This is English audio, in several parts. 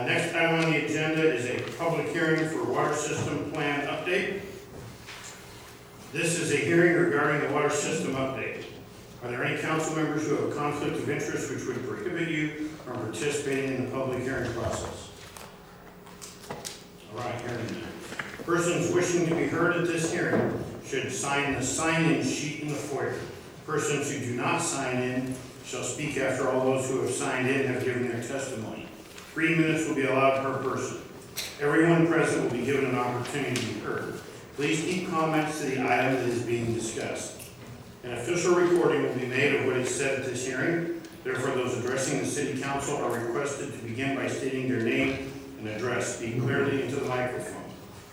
Next item on the agenda is a public hearing for water system plan update. This is a hearing regarding the water system update. Are there any council members who have a conflict of interest which would prohibit you from participating in the public hearing process? All right, hearing none. Persons wishing to be heard at this hearing should sign the sign-in sheet in the foyer. Persons who do not sign in shall speak after all those who have signed in have given their testimony. 3 minutes will be allowed per person. Everyone present will be given an opportunity to be heard. Please keep comments to the item that is being discussed. An official recording will be made of what is said at this hearing. Therefore, those addressing the City Council are requested to begin by stating their name and address. Speak clearly into the microphone.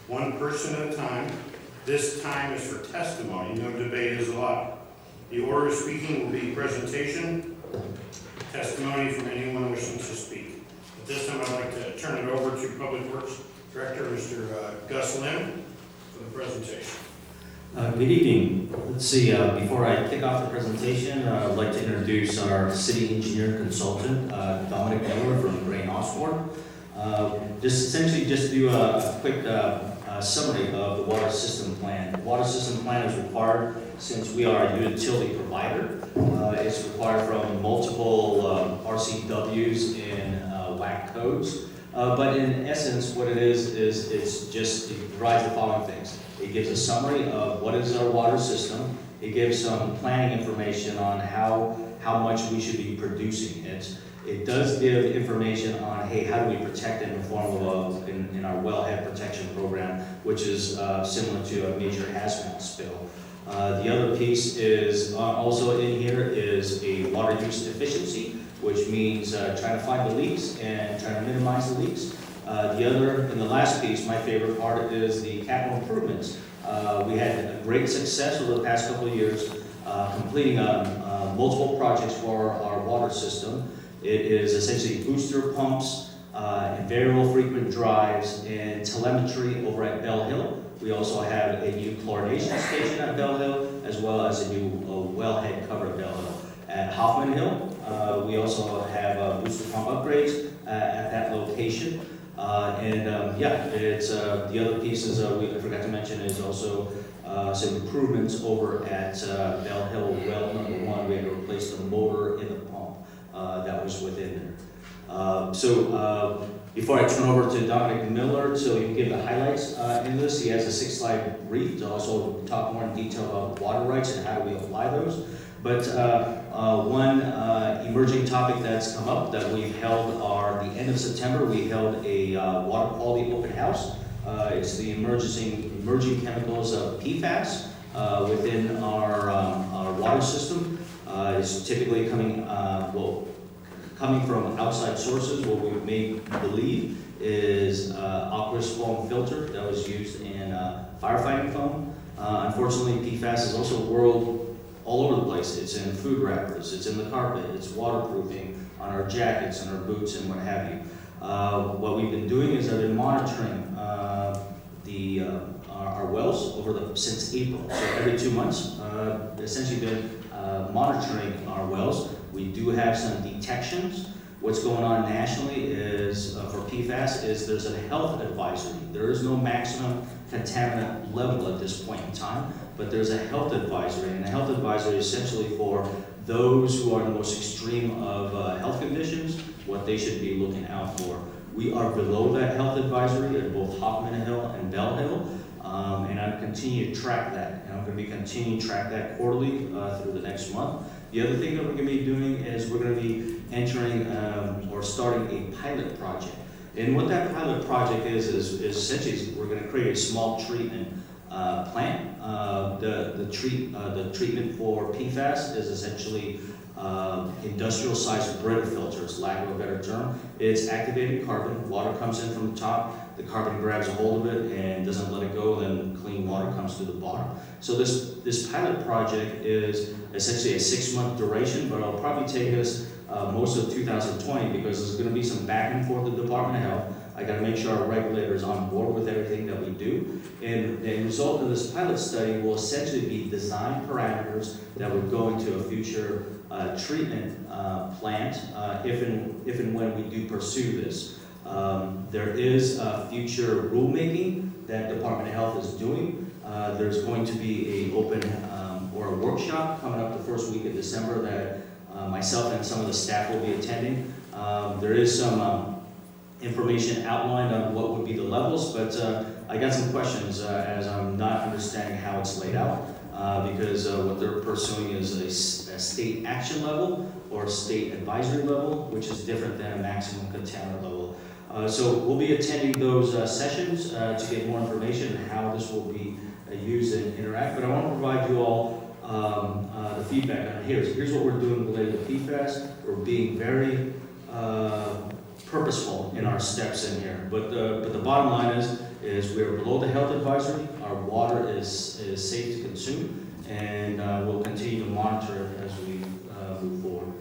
One person at a time. This time is for testimony. No debate is allowed. The order of speaking will be presentation, testimony from anyone wishing to speak. At this time, I'd like to turn it over to Public Works Director, Mr. Gus Lim, for the presentation. Good evening. Let's see, before I kick off the presentation, I'd like to introduce our city engineer consultant, Dominic Miller from Gray Osborne. Essentially do a quick summary of the water system plan. The water system plan is required since we are a utility provider. It's required from multiple RCWs and WAC codes. But in essence, what it is it provides the following things. It gives a summary of what is our water system. It gives some planning information on how much we should be producing it. It does give information on, hey, how do we protect it in the form of in our wellhead protection program, which is similar to a major hazmat spill. The other piece is also in here is a water use efficiency, which means trying to find the leaks and trying to minimize the leaks. The last piece, my favorite part, is the capital improvements. We had a great success over the past couple of years completing multiple projects for our water system. It is essentially booster pumps, variable frequent drives, and telemetry over at Bell Hill. We also have a new chlorination station at Bell Hill, as well as a new wellhead cover at Bell Hill. At Hoffman Hill, we also have booster pump upgrades at that location. It's the other pieces I forgot to mention is also some improvements over at Bell Hill well number 1. We had to replace the motor in the pump that was within there. Before I turn over to Dominic Miller so he can give the highlights in this, he has a 6-slide brief to also talk more in detail about water rights and how do we apply those. But one emerging topic that's come up that we've held the end of September, we held a water quality open house. It's the emerging chemicals of PFAS within our water system. It's typically coming from outside sources. What we may believe is aqueous foam filter that was used in firefighting foam. Unfortunately, PFAS is also all over the place. It's in food wrappers, it's in the carpet, it's waterproofing on our jackets and our boots and what have you. What we've been doing is I've been monitoring our wells since April. So every 2 months, essentially been monitoring our wells. We do have some detections. What's going on nationally is, for PFAS, is there's a health advisory. There is no maximum contaminant level at this point in time, but there's a health advisory, and the health advisory is essentially for those who are the most extreme of health conditions, what they should be looking out for. We are below that health advisory at both Hoffman Hill and Bell Hill, and I'm continuing to track that. And I'm going to be continuing to track that quarterly through the next month. The other thing that we're going to be doing is we're going to be entering or starting a pilot project. And what that pilot project is essentially we're going to create a small treatment plant. The treatment for PFAS is essentially industrial-sized Brita filters, lack of a better term. It's activated carbon. Water comes in from the top. The carbon grabs a hold of it and doesn't let it go. Then clean water comes to the bottom. So this pilot project is essentially a 6-month duration, but it'll probably take us most of 2020 because there's going to be some back and forth with the Department of Health. I got to make sure our regulator is on board with everything that we do. And the result of this pilot study will essentially be design parameters that would go into a future treatment plant if and when we do pursue this. There is future rulemaking that Department of Health is doing. There's going to be a open or a workshop coming up the first week of December that myself and some of the staff will be attending. There is some information outlined on what would be the levels, but I got some questions as I'm not understanding how it's laid out, because what they're pursuing is a state action level or a state advisory level, which is different than a maximum contaminant level. So we'll be attending those sessions to get more information on how this will be used and interact, but I want to provide you all the feedback on here's what we're doing related to PFAS. We're being very purposeful in our steps in here, but the bottom line is we're below the health advisory. Our water is safe to consume, and we'll continue to monitor it as we move forward.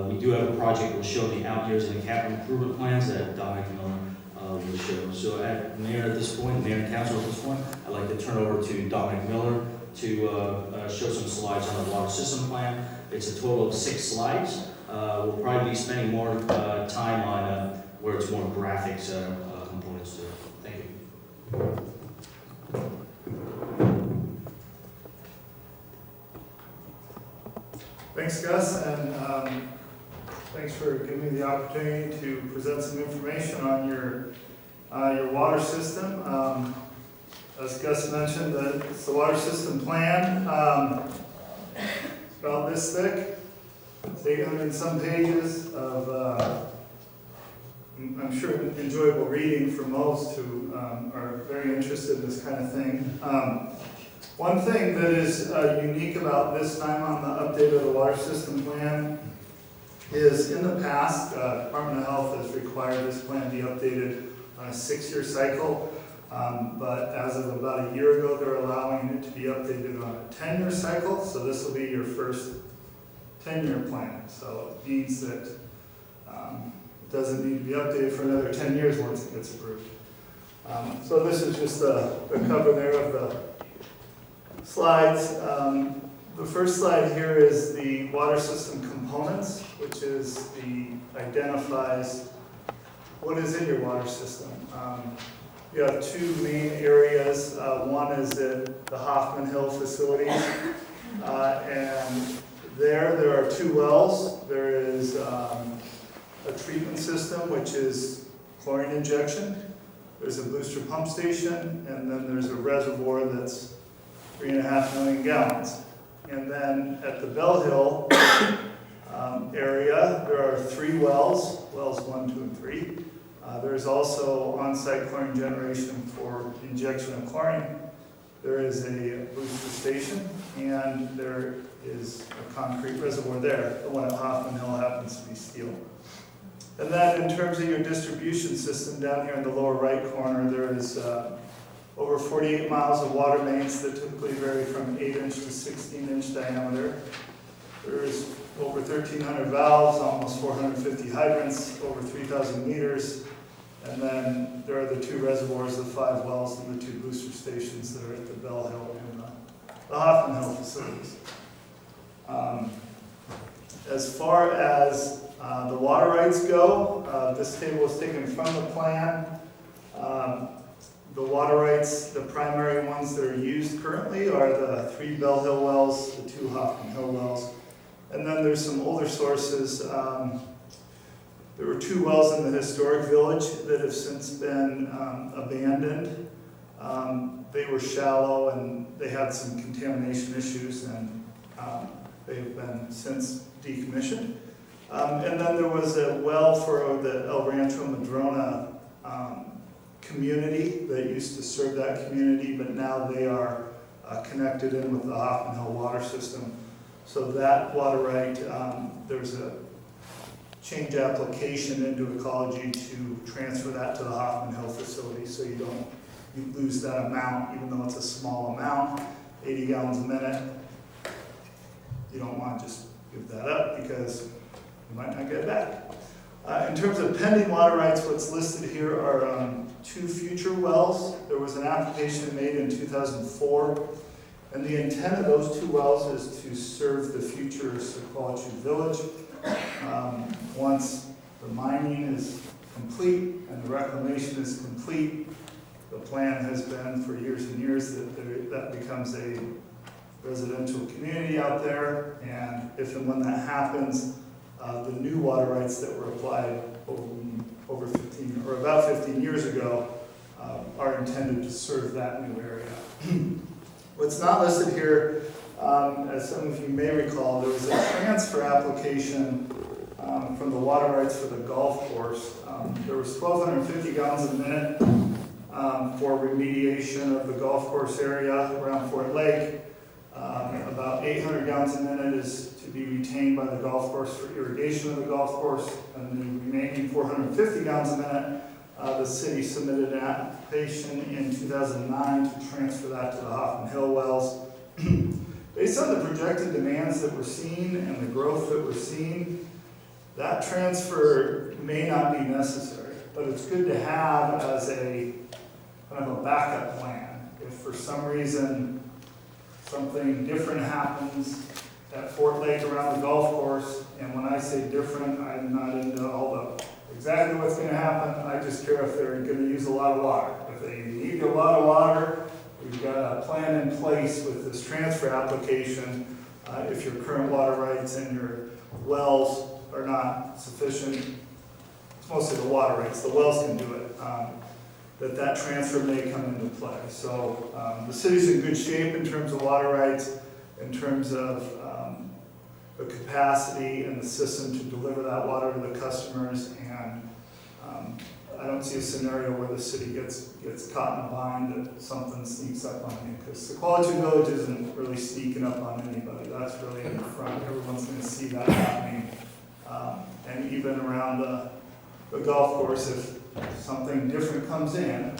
We do have a project we'll show the out years and the capital improvement plans that Dominic Miller will show. So, Mayor and Council at this point, I'd like to turn over to Dominic Miller to show some slides on the water system plan. It's a total of 6 slides. We'll probably be spending more time on where it's more graphics components to it. Thank you. Thanks, Gus, and thanks for giving me the opportunity to present some information on your water system. As Gus mentioned, it's the water system plan. It's about this thick. It's 800 and some pages of, I'm sure, enjoyable reading for most who are very interested in this kind of thing. One thing that is unique about this time on the update of the water system plan is in the past, Department of Health has required this plan be updated on a 6-year cycle, but as of about a year ago, they're allowing it to be updated on a 10-year cycle, so this will be your first 10-year plan. So it means that it doesn't need to be updated for another 10 years once it gets approved. So this is just the cover there of the slides. The first slide here is the water system components, which identifies what is in your water system. You have 2 main areas. One is at the Hoffman Hill facilities, and there are 2 wells. There is a treatment system, which is chlorine injection. There's a booster pump station, and then there's a reservoir that's 3.5 million gallons. And then at the Bell Hill area, there are 3 wells 1, 2, and 3. There's also on-site chlorine generation for injection of chlorine. There is a booster station, and there is a concrete reservoir there. The one at Hoffman Hill happens to be steel. And then in terms of your distribution system, down here in the lower right corner, there is over 48 miles of water mains that typically vary from 8-inch to 16-inch diameter. There's over 1,300 valves, almost 450 hydrants, over 3,000 meters. And then there are the 2 reservoirs, the 5 wells, and the 2 booster stations that are at the Bell Hill and the Hoffman Hill facilities. As far as the water rights go, this table is taken from the plan. The water rights, the primary ones that are used currently are the 3 Bell Hill wells, the 2 Hoffman Hill wells. And then there's some older sources. There were 2 wells in the historic village that have since been abandoned. They were shallow and they had some contamination issues, and they've been since decommissioned. And then there was a well for the El Rancho Madrona community that used to serve that community, but now they are connected in with the Hoffman Hill water system. So that water right, there's a change application into ecology to transfer that to the Hoffman Hill facility, so you lose that amount, even though it's a small amount, 80 gallons a minute. You don't want to just give that up because you might not get it back. In terms of pending water rights, what's listed here are 2 future wells. There was an application made in 2004, and the intent of those 2 wells is to serve the future Sequatchie Village. Once the mining is complete and the reclamation is complete, the plan has been for years and years that becomes a residential community out there, and if and when that happens, the new water rights that were applied over 15 or about 15 years ago are intended to serve that new area. What's not listed here, as some of you may recall, there was a transfer application from the water rights for the golf course. There was 1,250 gallons a minute for remediation of the golf course area around Fort Lake. About 800 gallons a minute is to be retained by the golf course for irrigation of the golf course, and the remaining 450 gallons a minute, the city submitted an application in 2009 to transfer that to the Hoffman Hill wells. Based on the projected demands that we're seeing and the growth that we're seeing, that transfer may not be necessary, but it's good to have as a kind of a backup plan. If for some reason something different happens at Fort Lake around the golf course, and when I say different, I'm not into all the exactly what's going to happen. I just care if they're going to use a lot of water. If they need a lot of water, we've got a plan in place with this transfer application. If your current water rights and your wells are not sufficient, it's mostly the water rights, the wells can do it, that transfer may come into play. So the city's in good shape in terms of water rights, in terms of the capacity and the system to deliver that water to the customers, and I don't see a scenario where the city gets caught in a bind that something sneaks up on me, because the Quality Village isn't really sneaking up on anybody. That's really in the front. Everyone's going to see that happening. And even around the golf course, if something different comes in,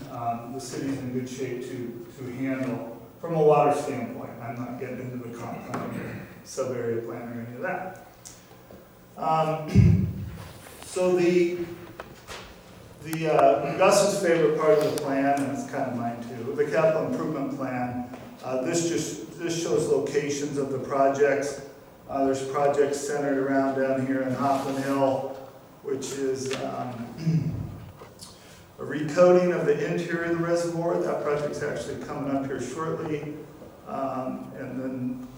the city's in good shape to handle from a water standpoint. I'm not getting into the compound or sub-area plan or any of that. So Gus's favorite part of the plan, and it's kind of mine too, the capital improvement plan. This shows locations of the projects. There's projects centered around down here in Hoffman Hill, which is a recoating of the interior of the reservoir. That project's actually coming up here shortly. And then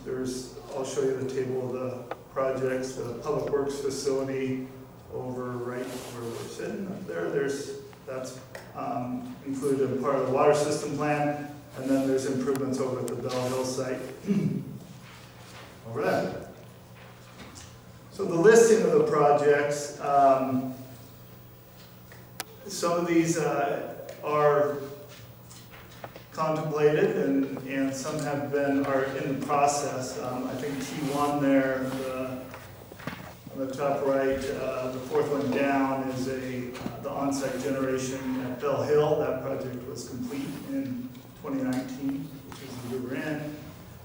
I'll show you the table of the projects, the Public Works facility over right where we're sitting up there. That's included in part of the water system plan. And then there's improvements over at the Bell Hill site over there. So the listing of the projects, some of these are contemplated and some are in the process. I think T1 there, on the top right, the fourth one down is the on-site generation at Bell Hill. That project was complete in 2019, which is the year we're in.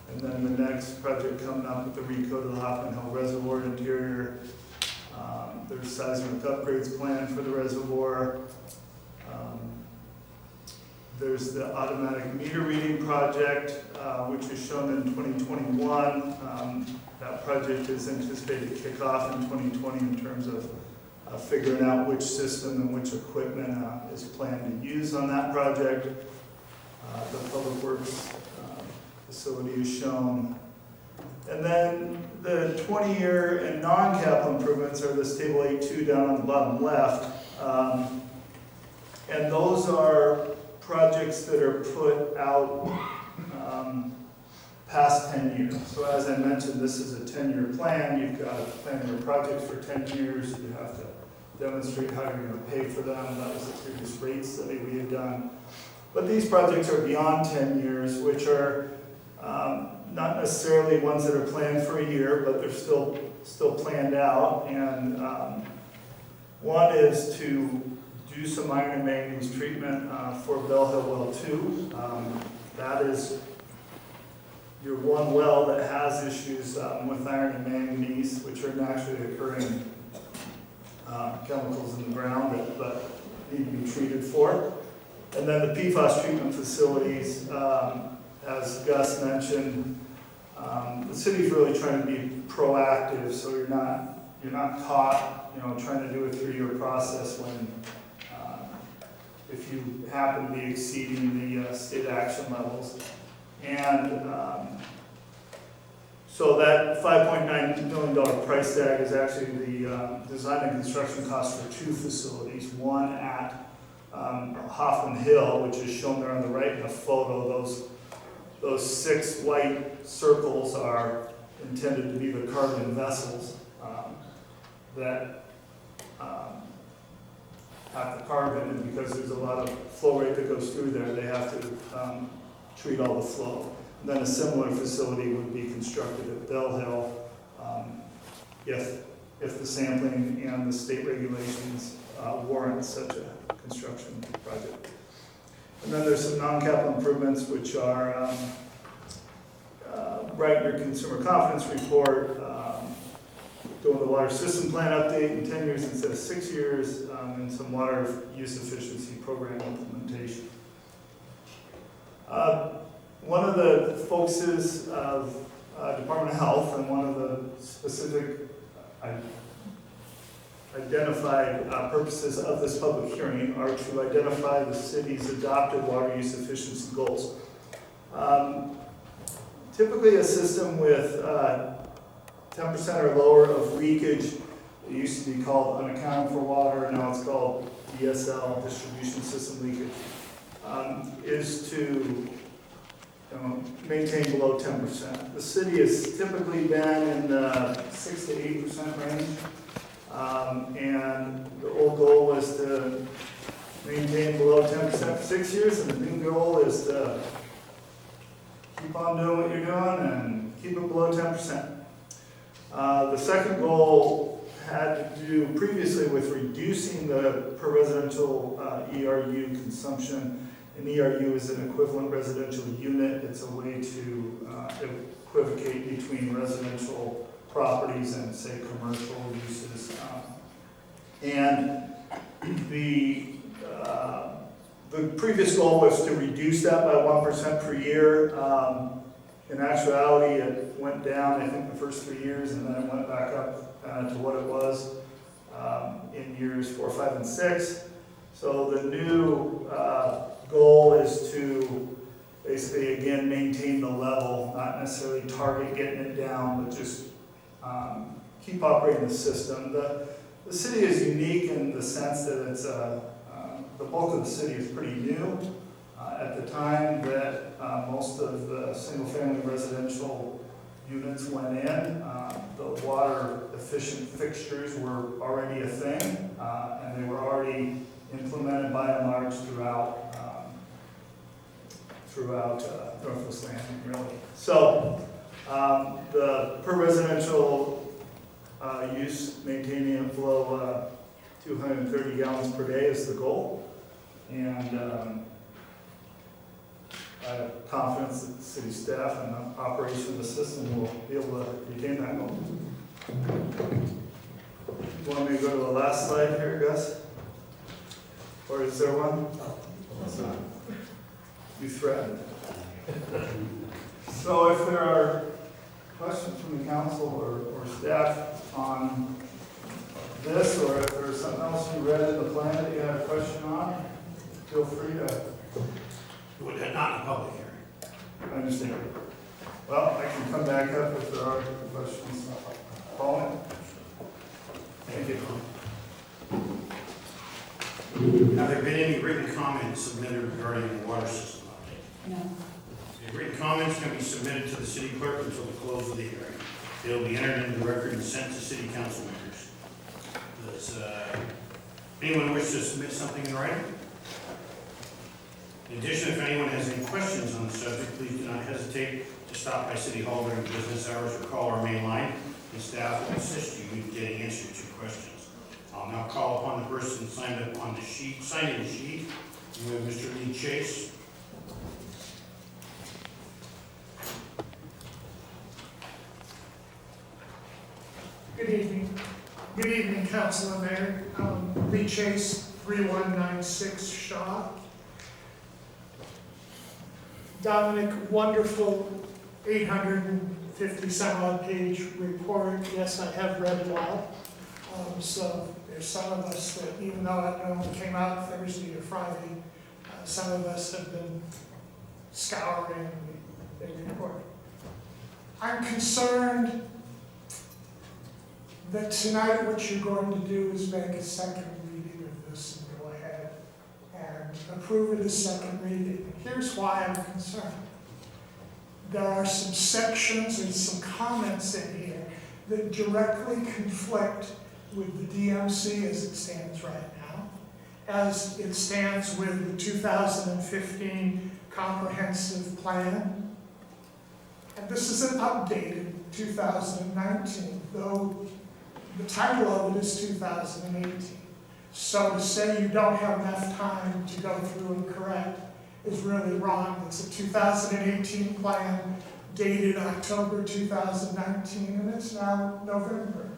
And then the next project coming up with the recoat of the Hoffman Hill Reservoir interior. There's seismic upgrades planned for the reservoir. There's the automatic meter reading project, which is shown in 2021. That project is anticipated to kick off in 2020 in terms of figuring out which system and which equipment is planned to use on that project. The Public Works facility is shown. And then the 20-year and non-capital improvements are this table 8.2 down on the bottom left. And those are projects that are put out past 10 years. So as I mentioned, this is a 10-year plan. You've got to plan your projects for 10 years. You have to demonstrate how you're going to pay for them. That was the previous rate study we had done. But these projects are beyond 10 years, which are not necessarily ones that are planned for a year, but they're still planned out. And one is to do some iron and manganese treatment for Bell Hill Well 2. That is your one well that has issues with iron and manganese, which are naturally occurring chemicals in the ground that need to be treated for. And then the PFAS treatment facilities, as Gus mentioned, the city's really trying to be proactive, so you're not you're not caught, trying to do a 3-year process when, if you happen to be exceeding the state action levels. And so that $5.9 million price tag is actually the design and construction cost for 2 facilities, one at Hoffman Hill, which is shown there on the right in the photo. Those 6 white circles are intended to be the carbon vessels that have the carbon, and because there's a lot of flow rate that goes through there, they have to treat all the flow. And then a similar facility would be constructed at Bell Hill if the sampling and the state regulations warrant such a construction project. And then there's some non-capital improvements, which are write your consumer confidence report, doing the water system plan update in 10 years instead of 6 years, and some water use efficiency program implementation. One of the focuses of Department of Health, and one of the specific identified purposes of this public hearing are to identify the city's adopted water use efficiency goals. Typically a system with 10% or lower of leakage, it used to be called unaccounted for water, now it's called DSL, distribution system leakage, is to maintain below 10%. The city has typically been in the 6 to 8% range. And the old goal was to maintain below 10% for 6 years, and the new goal is to keep on doing what you're doing and keep it below 10%. The second goal had to do previously with reducing the per residential ERU consumption. An ERU is an equivalent residential unit. It's a way to equivocate between residential properties and, say, commercial uses. And the previous goal was to reduce that by 1% per year. In actuality, it went down, I think, the first 3 years, and then it went back up to what it was in years 4, 5, and 6. So the new goal is to basically, again, maintain the level, not necessarily target getting it down, but just keep operating the system. The city is unique in the sense that it's the bulk of the city is pretty new. At the time that most of the single-family residential units went in, the water efficient fixtures were already a thing, and they were already implemented by and large throughout Northwest Landing, really. So the per residential use, maintaining a flow of 230 gallons per day is the goal. And I have confidence that the city staff and the operation of the system will be able to retain that goal. You want me to go to the last slide here, Gus? Or is there one? You threatened. So if there are questions from the council or staff on this, or if there's something else you read in the plan that you had a question on, feel free to. Not in a public hearing. I understand. Well, I can come back up if there are questions. Paul? Thank you. Have there been any written comments submitted regarding the water system update? No. The written comments can be submitted to the city clerk until the close of the hearing. They'll be entered into the record and sent to city council members. Does anyone wish to submit something in writing? In addition, if anyone has any questions on the subject, please do not hesitate to stop by City Hall during business hours or call our main line, and staff will assist you in getting answers to your questions. I'll now call upon the person signed up on the sheet, sign-in sheet. We have Mr. Lee Chase. Good evening. Good evening, Council and Mayor. Lee Chase, 3196 Shaw. Dominic, wonderful 850 some odd page report. Yes, I have read it all. So there's some of us that, even though it only came out Thursday or Friday, some of us have been scouring the report. I'm concerned that tonight what you're going to do is make a second reading of this and go ahead and approve it as second reading. Here's why I'm concerned. There are some sections and some comments in here that directly conflict with the DMC as it stands right now, as it stands with the 2015 comprehensive plan. And this is an updated 2019, though the title of it is 2018. So to say you don't have enough time to go through and correct is really wrong. It's a 2018 plan dated October 2019, and it's now November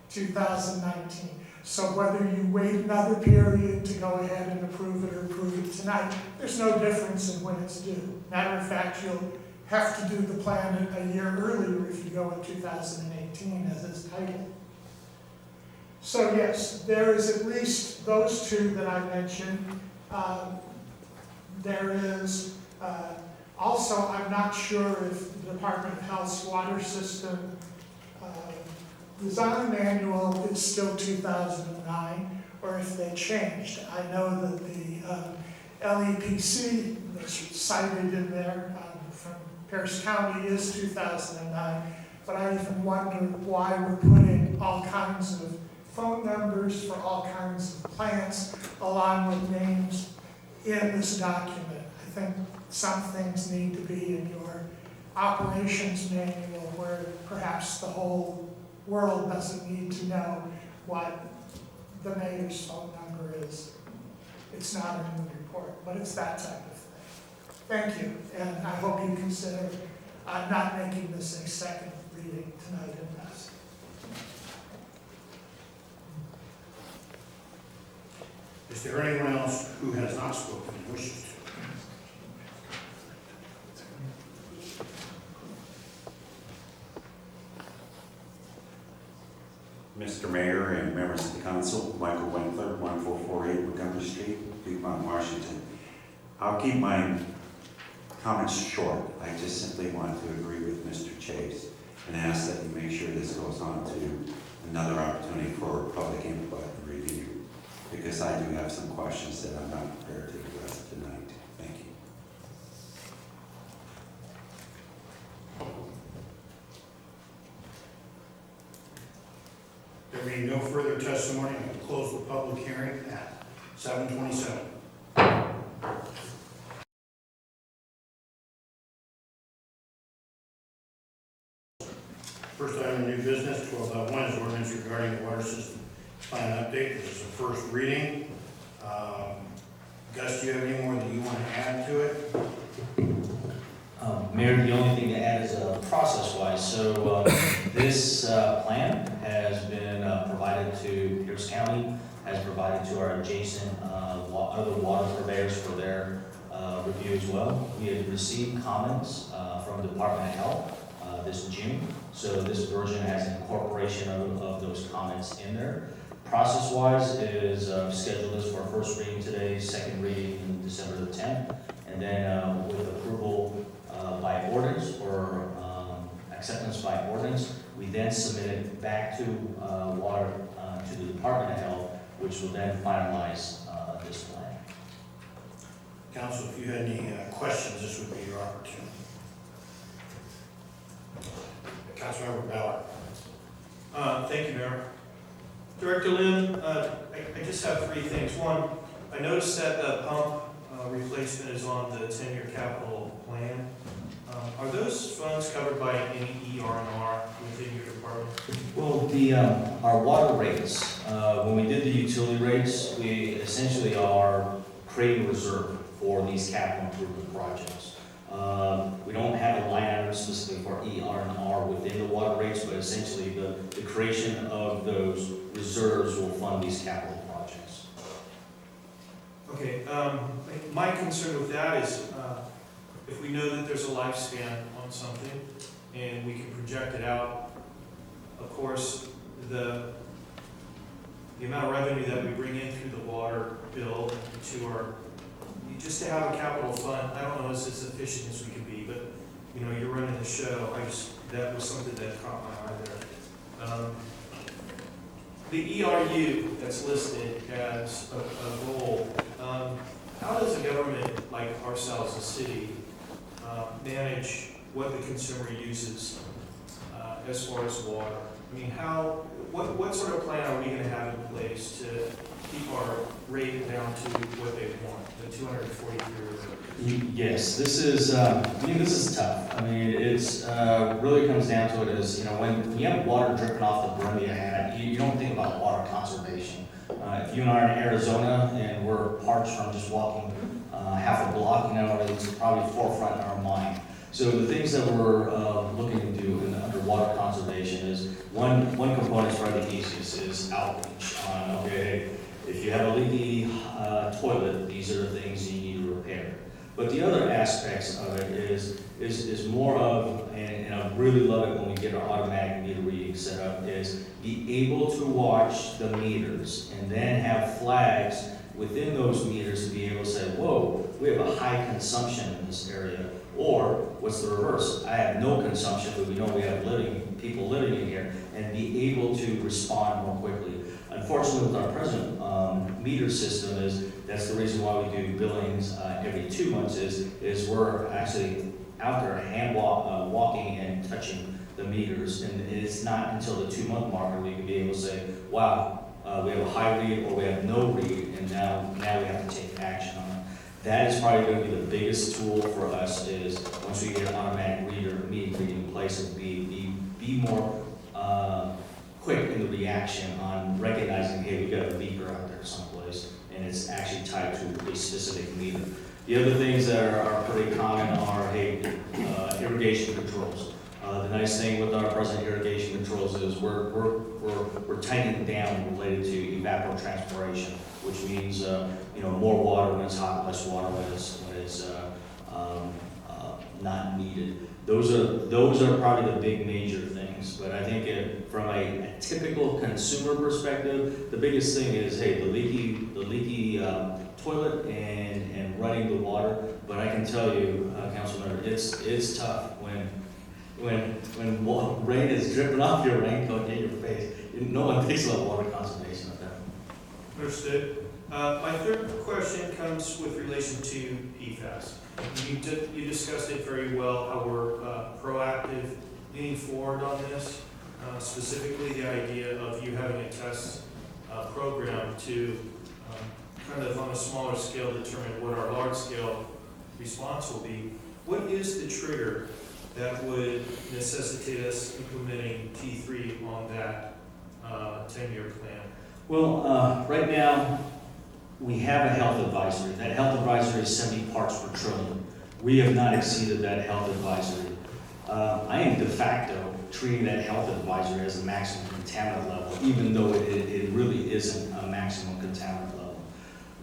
2019. So whether you wait another period to go ahead and approve it or approve it tonight, there's no difference in when it's due. Matter of fact, you'll have to do the plan a year earlier if you go in 2018 as it's titled. So yes, there is at least those two that I mentioned. There is also, I'm not sure if the Department of Health's water system design manual is still 2009, or if they changed. I know that the LEPC that's cited in there from Pierce County is 2009, but I even wonder why we're putting all kinds of phone numbers for all kinds of plants along with names in this document. I think some things need to be in your operations manual where perhaps the whole world doesn't need to know what the mayor's phone number is. It's not in the report, but it's that type of thing. Thank you, and I hope you consider not making this a second reading tonight and pass. Is there anyone else who has not spoken and wishes to? Mr. Mayor and members of the council, Michael Winkler, 1448 Montgomery Street, DuPont, Washington. I'll keep my comments short. I just simply want to agree with Mr. Chase and ask that you make sure this goes on to another opportunity for public input and review, because I do have some questions that I'm not prepared to address tonight. Thank you. There being no further testimony, I will close the public hearing at 7:27. First item of new business, 12.1, is ordinance regarding the water system plan update. This is a first reading. Gus, do you have any more that you want to add to it? Mayor, the only thing to add is process-wise. So this plan has been provided to Pierce County, has provided to our adjacent other water purveyors for their review as well. We had received comments from the Department of Health this June. So this version has incorporation of those comments in there. Process-wise is scheduled this for first reading today, second reading in December the 10th, and then with approval by ordinance or acceptance by ordinance, we then submit it back to to the Department of Health, which will then finalize this plan. Council, if you had any questions, this would be your opportunity. Councilmember Ballard. Thank you, Mayor. Director Lim, I just have three things. One, I noticed that the pump replacement is on the 10-year capital plan. Are those funds covered by any ER&R within your department? Well, our water rates, when we did the utility rates, we essentially are creating reserve for these capital improvement projects. We don't have a line item specifically for ER&R within the water rates, but essentially the creation of those reserves will fund these capital projects. Okay, my concern with that is if we know that there's a lifespan on something and we can project it out, of course, the the amount of revenue that we bring in through the water bill to our, just to have a capital fund, I don't know as efficient as we can be, but, you know, you're running the show, that was something that caught my eye there. The ERU that's listed as a goal, how does a government like ourselves, a city, manage what the consumer uses as far as water? I mean, what sort of plan are we going to have in place to keep our rate down to what they want, the 243? Yes, this is, this is tough. I mean, it's, really comes down to it is, you know, when you have water dripping off the brim of your hat, you don't think about water conservation. If you and I are in Arizona and we're parched from just walking half a block, you know, it's probably forefront in our mind. So the things that we're looking to do under water conservation is, one component is probably the easiest, is outreach on, okay, if you have a leaky toilet, these are the things you need to repair. But the other aspects of it is more of, and I really love it when we get our automatic meter reading set up, is be able to watch the meters and then have flags within those meters to be able to say, whoa, we have a high consumption in this area. Or what's the reverse? I have no consumption, but we know we have people living in here, and be able to respond more quickly. Unfortunately, with our present meter system, that's the reason why we do billings every 2 months. Is we're actually out there walking and touching the meters, and it's not until the 2-month marker we can be able to say, wow, we have a high read or we have no read, and now we have to take action on it. That is probably going to be the biggest tool for us. Is once we get an automatic meter reading in place, and be more quick in the reaction on recognizing, hey, we got a leaker out there someplace, and it's actually tied to a specific meter. The other things that are pretty common are, hey, irrigation controls. The nice thing with our present irrigation controls is we're tightening down related to evapotranspiration, which means more water when it's hot, less water when it's not needed. Those are probably the big major things. But I think from a typical consumer perspective, the biggest thing is, hey, the leaky toilet and running the water. But I can tell you, Councilmember, it's tough when rain is dripping off your raincoat in your face. No one thinks about water conservation at that. Understood. My third question comes with relation to PFAS. You discussed it very well, how we're proactive, leaning forward on this, specifically the idea of you having a test program to kind of on a smaller scale determine what our large scale response will be. What is the trigger that would necessitate us implementing T3 on that 10-year plan? Well, right now, we have a health advisory. That health advisory is 70 parts per trillion. We have not exceeded that health advisory. I am de facto treating that health advisory as a maximum contaminant level, even though it really isn't a maximum contaminant level.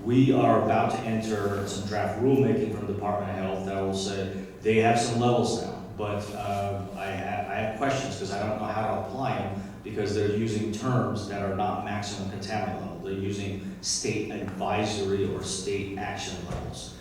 We are about to enter some draft rulemaking from the Department of Health that will say they have some levels now, but I have questions because I don't know how to apply them, because they're using terms that are not maximum contaminant level. They're using state advisory or state action levels,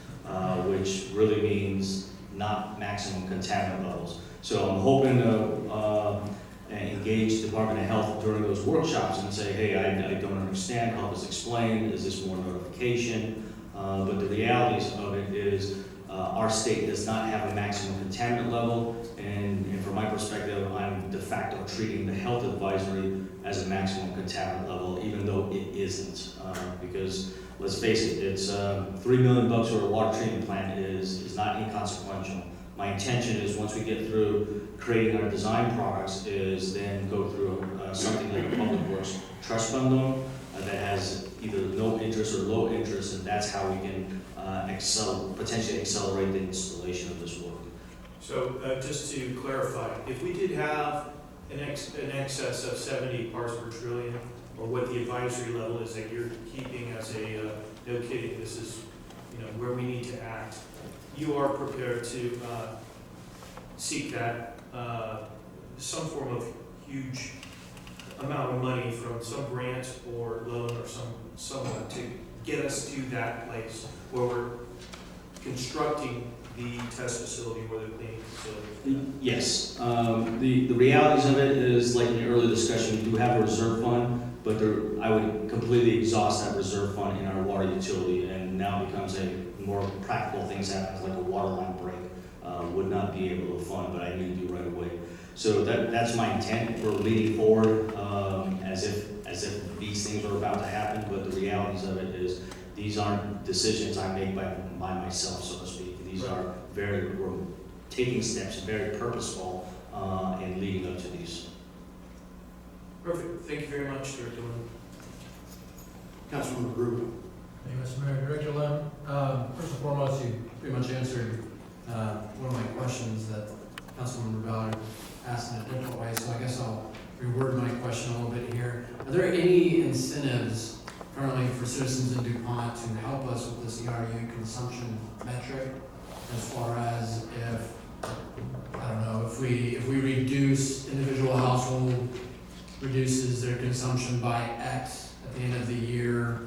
which really means not maximum contaminant levels. So I'm hoping to engage the Department of Health during those workshops and say, hey, I don't understand, help us explain, is this more notification? But the realities of it is our state does not have a maximum contaminant level, and from my perspective, I'm de facto treating the health advisory as a maximum contaminant level, even though it isn't. Because let's face it, it's $3 million for a water treatment plant is not inconsequential. My intention is once we get through creating our design products is then go through something like a public works trust fund loan that has either no interest or low interest, and that's how we can potentially accelerate the installation of this work. So just to clarify, if we did have an excess of 70 parts per trillion, or what the advisory level is that you're keeping as a no kidding, this is where we need to act, you are prepared to seek that some form of huge amount of money from some grant or loan or someone to get us to that place where we're constructing the test facility or the cleaning facility? Yes. The realities of it is, like in the earlier discussion, we do have a reserve fund, but I would completely exhaust that reserve fund in our water utility, and now it becomes a more practical things happen, like a water line break, would not be able to fund, but I need to do right away. So that's my intent. We're leaning forward as if these things are about to happen, but the realities of it is these aren't decisions I make by myself, so to speak. These are we're taking steps, very purposeful, in leading up to these. Perfect. Thank you very much, Director Lynn. Councilmember Gruber. Thank you, Mr. Mayor. Director Lim, first and foremost, you pretty much answered one of my questions that Councilmember Ballard asked in a different way, so I guess I'll reword my question a little bit here. Are there any incentives currently for citizens in DuPont to help us with this ERU consumption metric, as far as if, I don't know, if we reduce, individual household reduces their consumption by X at the end of the year,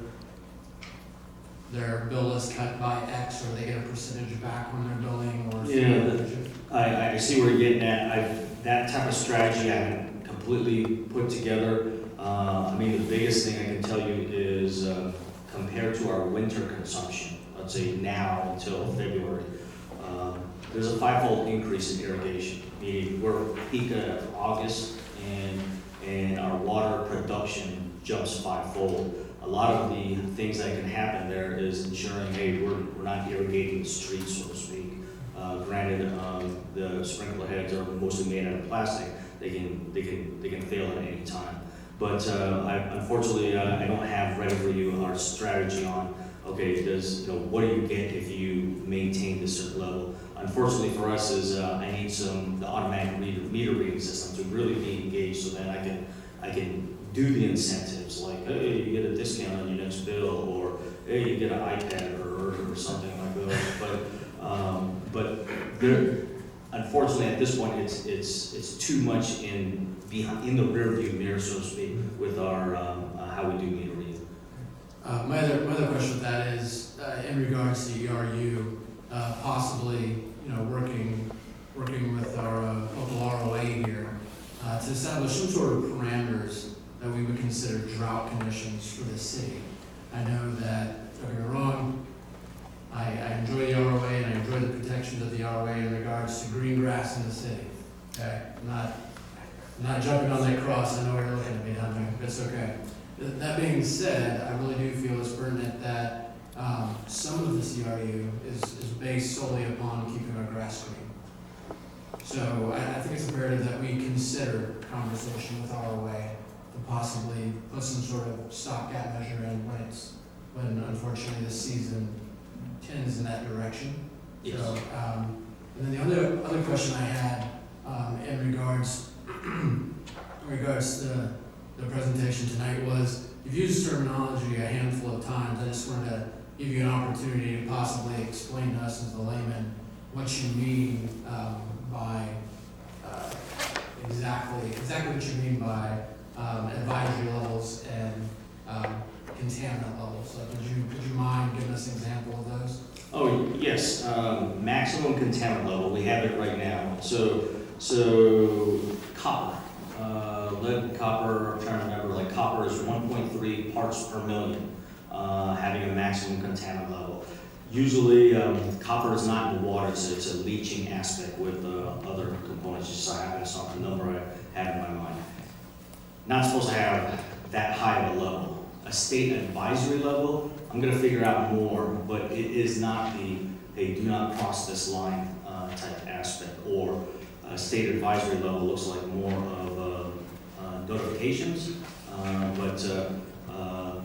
their bill is cut by X, or they get a percentage back when they're billing, or? I see where you're getting at. That type of strategy I haven't completely put together. I mean, the biggest thing I can tell you is compared to our winter consumption, let's say now until February, there's a 5-fold increase in irrigation. Meaning we're peak of August, and our water production jumps 5-fold. A lot of the things that can happen there is ensuring, hey, we're not irrigating the streets, so to speak. Granted, the sprinkler heads are mostly made out of plastic. They can fail at any time. But unfortunately, I don't have ready for you our strategy on, okay, what do you get if you maintain this certain level? Unfortunately for us is I need the automatic meter reading system to really be engaged, so that I can do the incentives, like, hey, you get a discount on your next bill, or hey, you get an iPad or something like that. But there, unfortunately, at this point, it's too much in the rear view mirror, so to speak, with our how we do meter reading. My other question with that is in regards to ERU, possibly working with our local ROA here to establish some sort of parameters that we would consider drought conditions for the city. I know that, don't get me wrong, I enjoy the ROA and I enjoy the protections of the ROA in regards to green grass in the city. Okay, I'm not jumping on that cross. I know where you're looking at me down there. It's okay. That being said, I really do feel it's pertinent that some of this ERU is based solely upon keeping our grass green. So I think it's imperative that we consider conversation with ROA to possibly put some sort of stopgap measure in when unfortunately the season tends in that direction. Yes. So, and then the other question I had in regards to the presentation tonight was, you've used terminology a handful of times. I just wanted to give you an opportunity to possibly explain to us as the layman what you mean by exactly what you mean by advisory levels and contaminant levels. So would you mind giving us an example of those? Oh, yes, maximum contaminant level, we have it right now. So copper, lead and copper, I'm trying to remember, like copper is 1.3 parts per million, having a maximum contaminant level. Usually, copper is not in the water, so it's a leaching aspect with other components. Just so I happen to the number I have in my mind. Not supposed to have that high of a level. A state advisory level, I'm going to figure out more, but it is not the, hey, do not cross this line type aspect. Or a state advisory level looks like more of notifications, but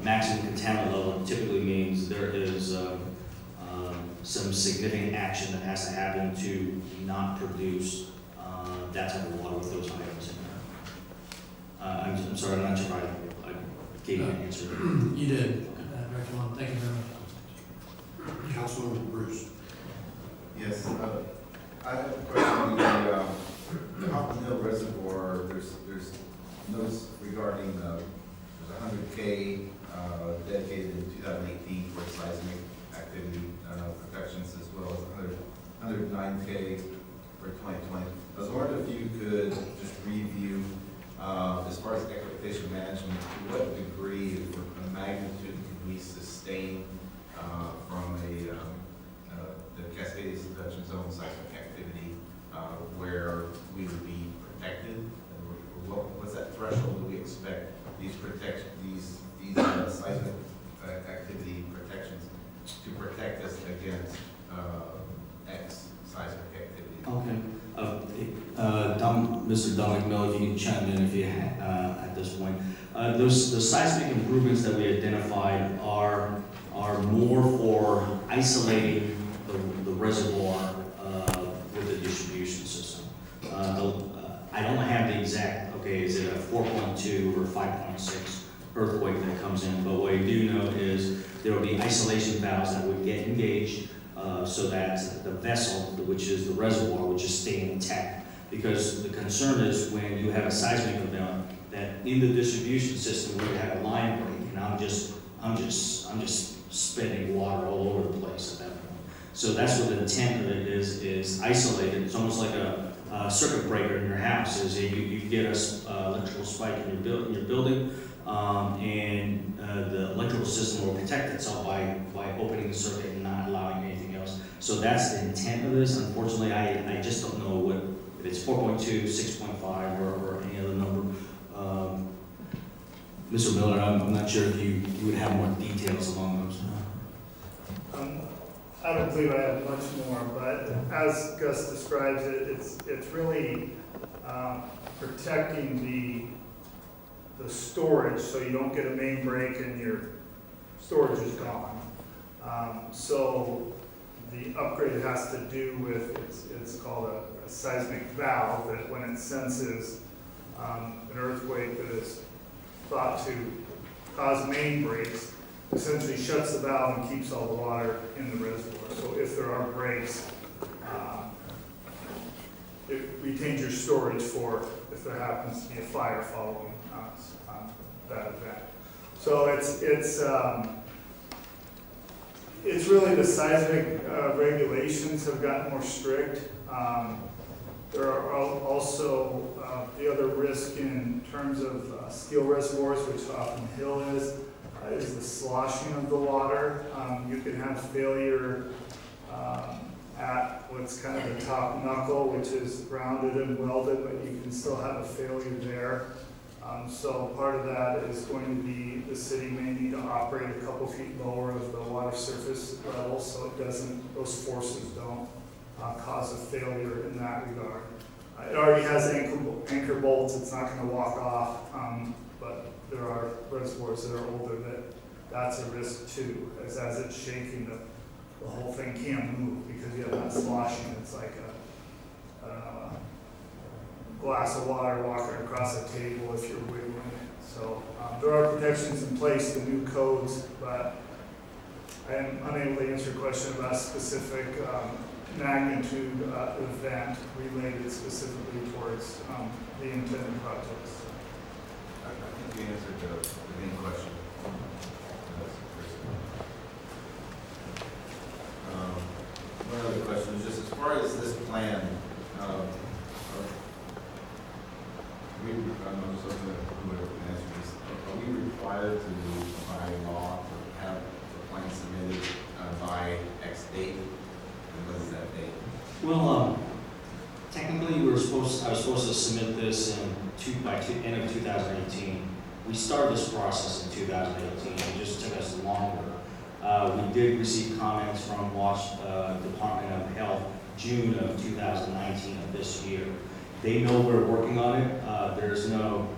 maximum contaminant level typically means there is some significant action that has to happen to not produce that type of water with those items in there. I'm sorry, I'm not sure I gave you an answer. You did, Director Lund. Thank you very much. Councilmember Bruce. Yes, I have a question on the Hopkins Hill Reservoir. There's notice regarding, there's 100K dedicated in 2018 for seismic activity protections, as well as 109K for 2020. I was wondering if you could just review, as far as expectation management, to what degree or the magnitude can we sustain from the Cascades Subduction Zone seismic activity where we would be protected? What's that threshold that we expect these seismic activity protections to protect us against X seismic activity? Okay. Mr. Dominic Miller, if you can chime in if you at this point. Those seismic improvements that we identified are more for isolating the reservoir with the distribution system. I don't have the exact, okay, is it a 4.2 or 5.6 earthquake that comes in, but what I do know is there will be isolation valves that would get engaged so that the vessel, which is the reservoir, would just stay intact. Because the concern is when you have a seismic event, that in the distribution system where you have a line break, and I'm just spitting water all over the place at that point. So that's what the intent of it is isolated. It's almost like a circuit breaker in your house. Is you get a electrical spike in your building, and the electrical system will protect itself by opening the circuit and not allowing anything else. So that's the intent of this. Unfortunately, I just don't know what, if it's 4.2, 6.5, or any other number. Mr. Miller, I'm not sure if you would have more details along those. I don't believe I have much more, but as Gus describes it, it's really protecting the storage so you don't get a main break and your storage is gone. So the upgrade has to do with, it's called a seismic valve, that when it senses an earthquake that is thought to cause main breaks, essentially shuts the valve and keeps all the water in the reservoir. So if there are breaks, it retains your storage for if there happens to be a fire following that event. So it's really the seismic regulations have gotten more strict. There are also the other risk in terms of steel reservoirs, which Hoffman Hill is the sloshing of the water. You can have failure at what's kind of the top knuckle, which is rounded and welded, but you can still have a failure there. So part of that is going to be the city may need to operate a couple feet lower of the water surface level so it doesn't, those forces don't cause a failure in that regard. It already has anchor bolts, it's not going to walk off, but there are reservoirs that are older that's a risk too, as it's shaking, the whole thing can't move because you have that sloshing. It's like a glass of water walking across a table if you're wiggling it. So there are protections in place, the new codes, but I am unable to answer a question about a specific magnitude event related specifically towards the intended projects. I think you answered the main question. One other question is just as far as this plan, I'm just looking at whoever can answer this. Are we required to, by law, to have the plan submitted by X date? And what is that date? Well, technically, I was supposed to submit this by end of 2018. We started this process in 2018. It just took us longer. We did receive comments from Department of Health June of 2019 of this year. They know we're working on it. There's no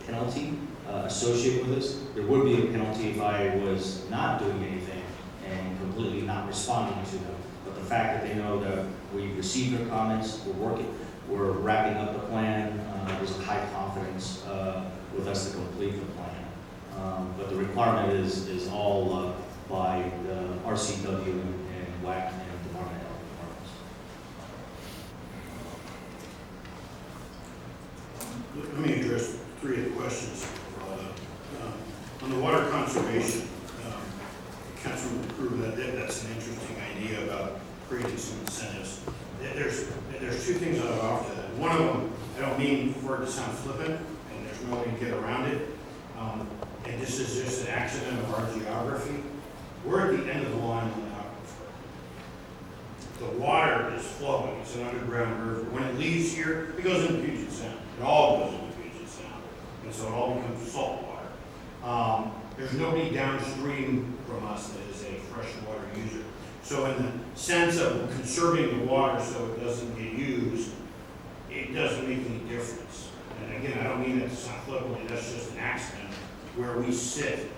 penalty associated with this. There would be a penalty if I was not doing anything and completely not responding to them. But the fact that they know that we received their comments, we're wrapping up the plan, there's a high confidence with us to complete the plan. But the requirement is all by the RCW and WAC and Department of Health departments. On the water conservation, Councilman Crew, that's an interesting idea about creating some incentives. There's two things I'll offer that. One of them, I don't mean for it to sound flippant, and there's no way to get around it. And this is just an accident of our geography. We're at the end of the line on the aquifer. The water is flowing. It's an underground river. When it leaves here, it goes into Puget Sound. It all goes into Puget Sound. And so it all becomes salt water. There's nobody downstream from us that is a freshwater user. So in the sense of conserving the water so it doesn't get used, it doesn't make any difference. And again, I don't mean that to sound flippantly, that's just an accident where we sit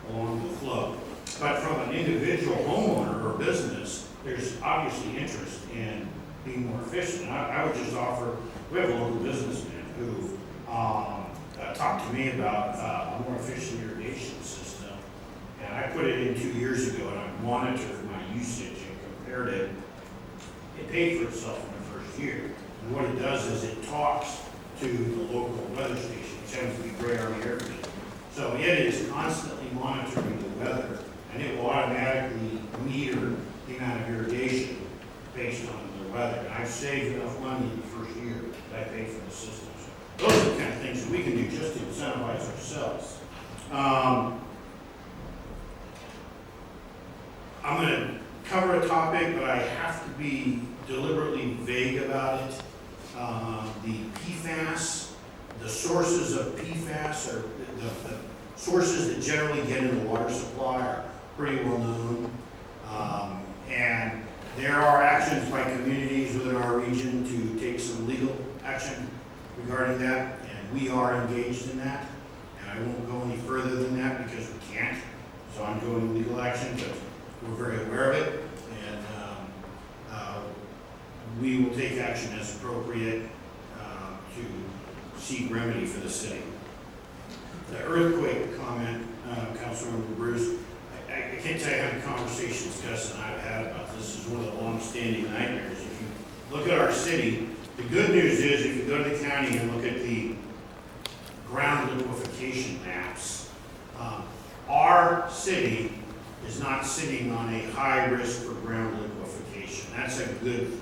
along the flow. But from an individual homeowner or business, there's obviously interest in being more efficient. I would just offer, we have a local businessman who talked to me about a more efficient irrigation system. And I put it in 2 years ago, and I monitored my usage and compared it. It paid for itself in the first year. And what it does is it talks to the local weather station, which happens to be Gray Army Air Force. So it is constantly monitoring the weather, and it will automatically meter the amount of irrigation based on the weather. And I've saved enough money in the first year that I paid for the system. So those are the kind of things that we can do just to incentivize ourselves. I'm going to cover a topic, but I have to be deliberately vague about it. The PFAS, the sources of PFAS, or the sources that generally get in the water supply are pretty well known. And there are actions by communities within our region to take some legal action regarding that, and we are engaged in that. And I won't go any further than that because we can't. So I'm doing legal action, but we're very aware of it, and we will take action as appropriate to seek remedy for the city. The earthquake comment, Councilmember Bruce, I can't tell you how many conversations Gus and I have had about this. This is one of the long-standing nightmares. If you look at our city, the good news is if you go to the county and look at the ground liquefaction maps, our city is not sitting on a high risk for ground liquefaction. That's a good thing.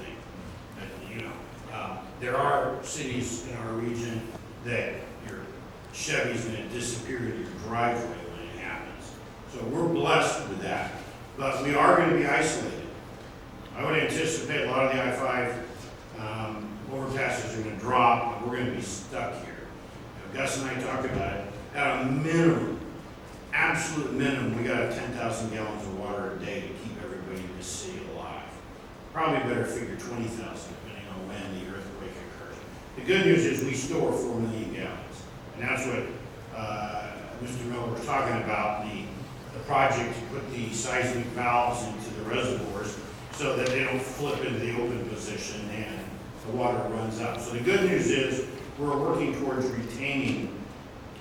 There are cities in our region that your Chevy's going to disappear in your driveway when it happens. So we're blessed with that. But we are going to be isolated. I would anticipate a lot of the I-5 overpasses are going to drop, and we're going to be stuck here. Gus and I talked about it. At a minimum, absolute minimum, we got to have 10,000 gallons of water a day to keep everybody in this city alive. Probably better figure 20,000, depending on when the earthquake occurs. The good news is we store 4 million gallons. And that's what Mr. Miller was talking about, the project to put the seismic valves into the reservoirs so that they don't flip into the open position and the water runs out. So the good news is we're working towards retaining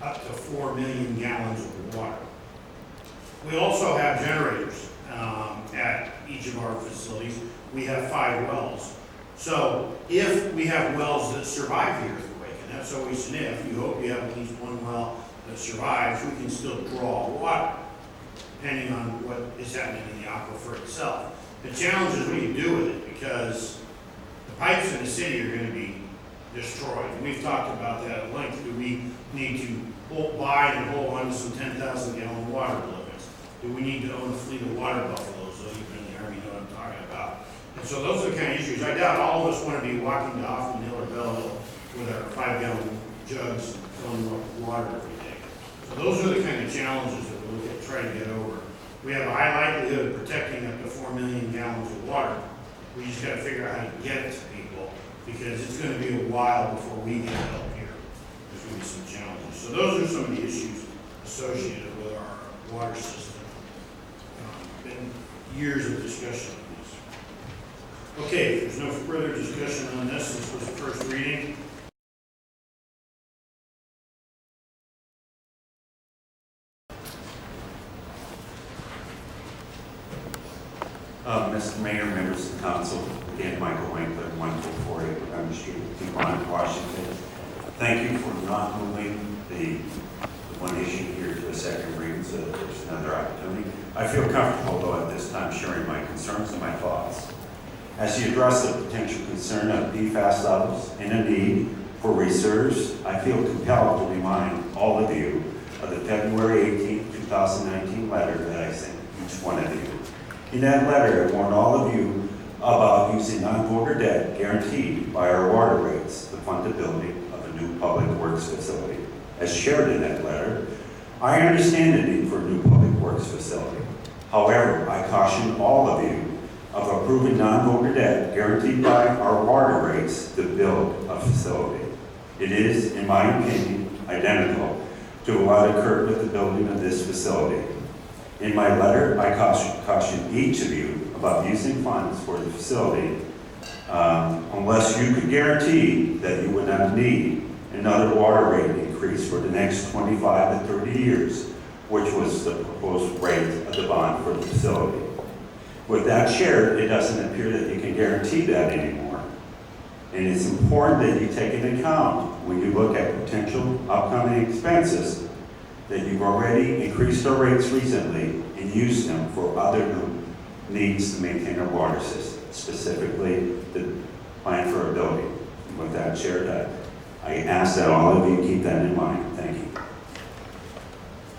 up to 4 million gallons of water. We also have generators at each of our facilities. We have 5 wells. So if we have wells that survive the earthquake, and that's always an if, you hope you have at least 1 well that survives, we can still draw water, depending on what is happening in the aquifer itself. The challenge is what you do with it, because the pipes in the city are going to be destroyed. And we've talked about that at length. Do we need to buy and hold on to some 10,000 gallon water limits? Do we need to own a fleet of water buffaloes? Those of you in the Army know what I'm talking about. And so those are the kind of issues. I doubt all of us want to be walking to Hoffman Hill or Bell Hill with our 5-gallon jugs and filling them up with water every day. So those are the kind of challenges that we'll try to get over. We have a high likelihood of protecting up to 4 million gallons of water. We just got to figure out how to get it to people, because it's going to be a while before we get help here. There's going to be some challenges. So those are some of the issues associated with our water system. Been years of discussion on this. Okay, if there's no further discussion on this, this was the first reading. Mr. Mayor, members of the council, again, Michael Winkler, 1448 Montgomery Street, DuPont, Washington. Thank you for not moving the one issue here to a second reading, so I feel comfortable, though, at this time sharing my concerns and my thoughts. As you address the potential concern of PFAS levels and a need for research, I feel compelled to remind all of you of the February 18, 2019 letter that I sent each one of you. In that letter, I warned all of you about using non-voter debt guaranteed by our water rates to fund the building of a new public works facility. As shared in that letter, I understand the need for a new public works facility. However, I caution all of you of approving non-voter debt guaranteed by our water rates to build a facility. It is, in my opinion, identical to what occurred with the building of this facility. In my letter, I caution each of you about using funds for the facility unless you could guarantee that you would not need another water rate increase for the next 25 to 30 years, which was the proposed rate of the bond for the facility. With that shared, it doesn't appear that you can guarantee that anymore. And it's important that you take into account when you look at potential upcoming expenses that you've already increased our rates recently and used them for other needs to maintain our water system, specifically the plan for a building. With that shared, I ask that all of you keep that in mind. Thank you.